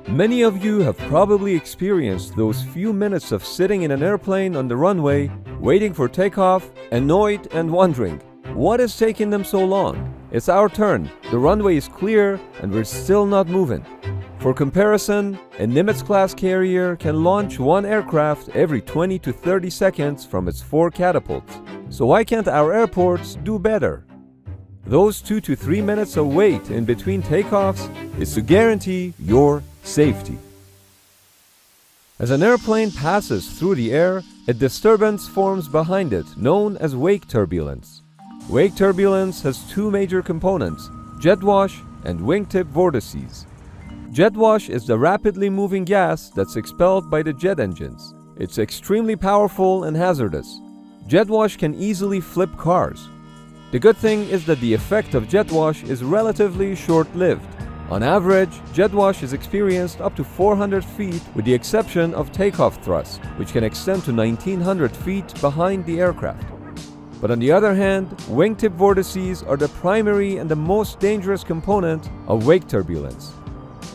Many of you have probably experienced those few minutes of sitting in an airplane on the runway, waiting for takeoff, annoyed and wondering, what is taking them so long? It's our turn, the runway is clear, and we're still not moving. For comparison, a Nimitz-class carrier can launch one aircraft every 20 to 30 seconds from its 4 catapults. So why can't our airports do better? Those 2 to 3 minutes of wait in between takeoffs is to guarantee your safety. As an airplane passes through the air, a disturbance forms behind it, known as wake turbulence. Wake turbulence has 2 major components, jet wash and wingtip vortices. Jet wash is the rapidly moving gas that's expelled by the jet engines. It's extremely powerful and hazardous. Jet wash can easily flip cars. The good thing is that the effect of jet wash is relatively short-lived. On average, jet wash is experienced up to 400 feet with the exception of takeoff thrust, which can extend to 1900 feet behind the aircraft. But on the other hand, wingtip vortices are the primary and the most dangerous component of wake turbulence.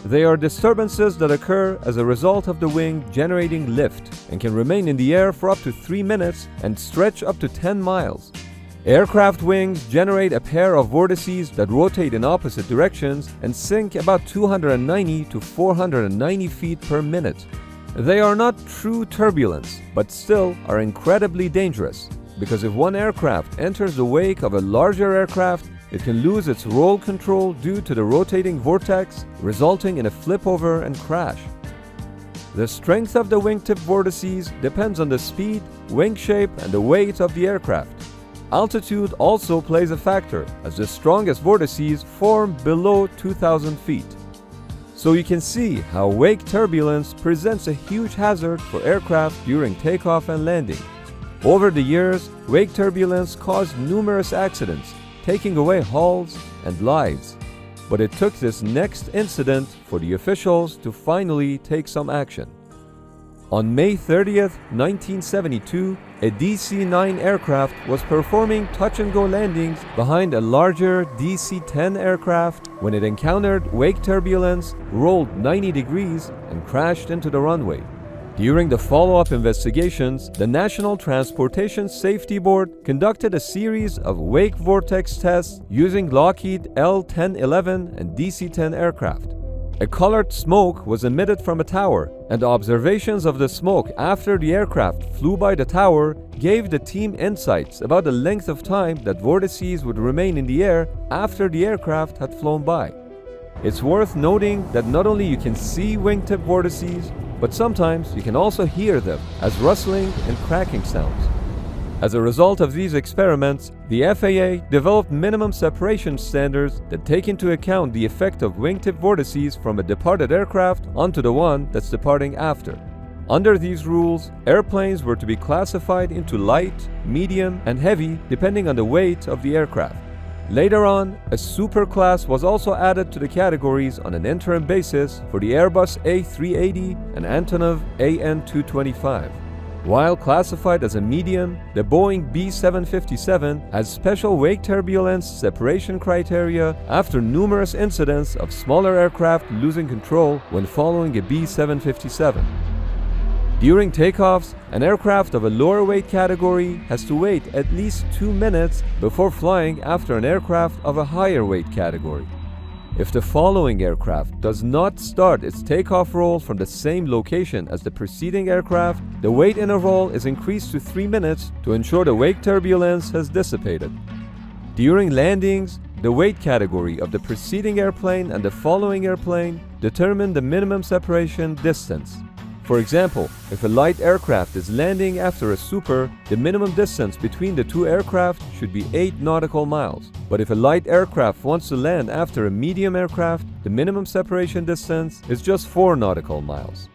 They are disturbances that occur as a result of the wing generating lift and can remain in the air for up to 3 minutes and stretch up to 10 miles. Aircraft wings generate a pair of vortices that rotate in opposite directions and sink about 290 to 490 feet per minute. They are not true turbulence, but still are incredibly dangerous, because if one aircraft enters the wake of a larger aircraft, it can lose its roll control due to the rotating vortex, resulting in a flip-over and crash. The strength of the wingtip vortices depends on the speed, wing shape, and the weight of the aircraft. Altitude also plays a factor, as the strongest vortices form below 2,000 feet. So you can see how wake turbulence presents a huge hazard for aircraft during takeoff and landing. Over the years, wake turbulence caused numerous accidents, taking away hulls and lives. But it took this next incident for the officials to finally take some action. On May 30th, 1972, a DC-9 aircraft was performing touch-and-go landings behind a larger DC-10 aircraft when it encountered wake turbulence, rolled 90 degrees, and crashed into the runway. During the follow-up investigations, the National Transportation Safety Board conducted a series of wake vortex tests using Lockheed L-1011 and DC-10 aircraft. A colored smoke was emitted from a tower, and observations of the smoke after the aircraft flew by the tower gave the team insights about the length of time that vortices would remain in the air after the aircraft had flown by. It's worth noting that not only you can see wingtip vortices, but sometimes you can also hear them as rustling and cracking sounds. As a result of these experiments, the FAA developed minimum separation standards that take into account the effect of wingtip vortices from a departed aircraft onto the one that's departing after. Under these rules, airplanes were to be classified into light, medium, and heavy depending on the weight of the aircraft. Later on, a super class was also added to the categories on an interim basis for the Airbus A380 and Antonov AN225. While classified as a medium, the Boeing B757 has special wake turbulence separation criteria after numerous incidents of smaller aircraft losing control when following a B757. During takeoffs, an aircraft of a lower weight category has to wait at least 2 minutes before flying after an aircraft of a higher weight category. If the following aircraft does not start its takeoff roll from the same location as the preceding aircraft, the wait interval is increased to 3 minutes to ensure the wake turbulence has dissipated. During landings, the weight category of the preceding airplane and the following airplane determine the minimum separation distance. For example, if a light aircraft is landing after a super, the minimum distance between the 2 aircraft should be 8 nautical miles. But if a light aircraft wants to land after a medium aircraft, the minimum separation distance is just 4 nautical miles.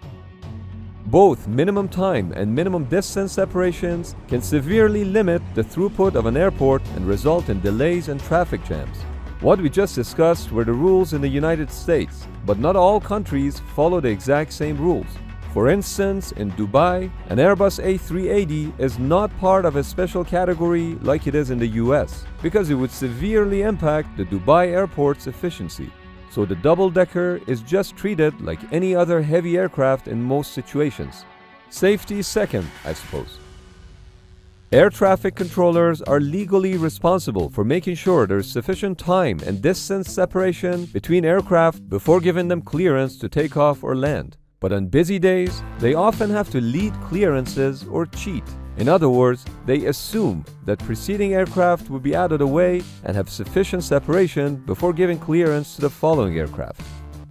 Both minimum time and minimum distance separations can severely limit the throughput of an airport and result in delays and traffic jams. What we just discussed were the rules in the United States, but not all countries follow the exact same rules. For instance, in Dubai, an Airbus A380 is not part of a special category like it is in the US, because it would severely impact the Dubai airport's efficiency. so the double-decker is just treated like any other heavy aircraft in most situations. Safety second, I suppose. Air traffic controllers are legally responsible for making sure there is sufficient time and distance separation between aircraft before giving them clearance to take off or land. But on busy days, they often have to lead clearances or cheat. In other words, they assume that preceding aircraft will be out of the way and have sufficient separation before giving clearance to the following aircraft.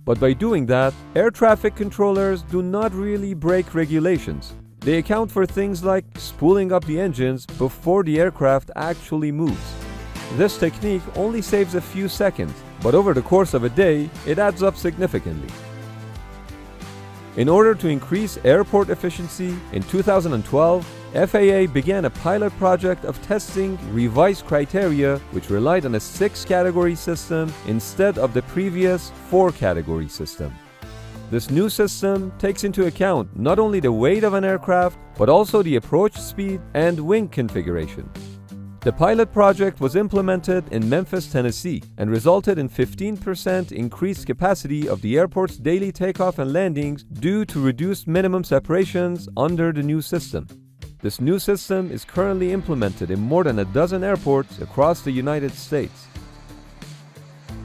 But by doing that, air traffic controllers do not really break regulations. They account for things like spooling up the engines before the aircraft actually moves. This technique only saves a few seconds, but over the course of a day, it adds up significantly. In order to increase airport efficiency, in 2012, FAA began a pilot project of testing revised criteria which relied on a 6-category system instead of the previous 4-category system. This new system takes into account not only the weight of an aircraft, but also the approach speed and wing configuration. The pilot project was implemented in Memphis, Tennessee, and resulted in 15% increased capacity of the airport's daily takeoff and landings due to reduced minimum separations under the new system. This new system is currently implemented in more than a dozen airports across the United States.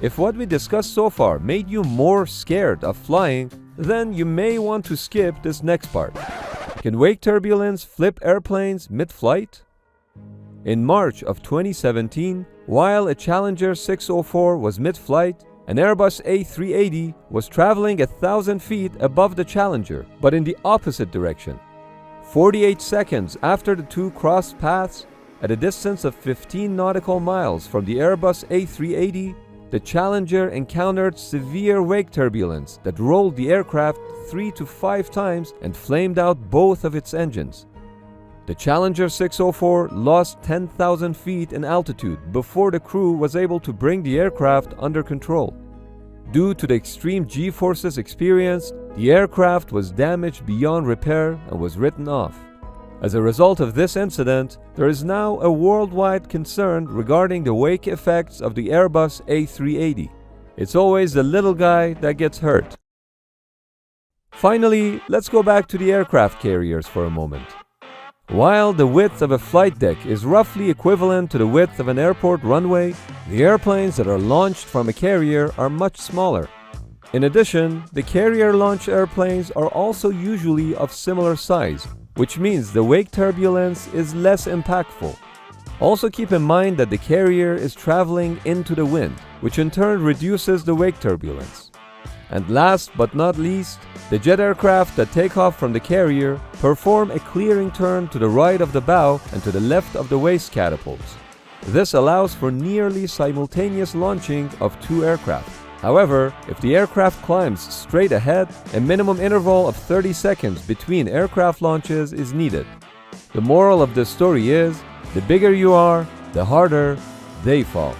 If what we discussed so far made you more scared of flying, then you may want to skip this next part. Can wake turbulence flip airplanes mid-flight? In March of 2017, while a Challenger 604 was mid-flight, an Airbus A380 was traveling 1,000 feet above the Challenger, but in the opposite direction. 48 seconds after the two crossed paths, at a distance of 15 nautical miles from the Airbus A380, the Challenger encountered severe wake turbulence that rolled the aircraft 3 to 5 times and flamed out both of its engines. The Challenger 604 lost 10,000 feet in altitude before the crew was able to bring the aircraft under control. Due to the extreme G-forces experienced, the aircraft was damaged beyond repair and was written off. As a result of this incident, there is now a worldwide concern regarding the wake effects of the Airbus A380. It's always the little guy that gets hurt. Finally, let's go back to the aircraft carriers for a moment. While the width of a flight deck is roughly equivalent to the width of an airport runway, the airplanes that are launched from a carrier are much smaller. In addition, the carrier-launched airplanes are also usually of similar size, which means the wake turbulence is less impactful. Also keep in mind that the carrier is traveling into the wind, which in turn reduces the wake turbulence. And last but not least, the jet aircraft that take off from the carrier perform a clearing turn to the right of the bow and to the left of the waist catapults. This allows for nearly simultaneous launching of two aircraft. However, if the aircraft climbs straight ahead, a minimum interval of 30 seconds between aircraft launches is needed. The moral of this story is, the bigger you are, the harder they fall.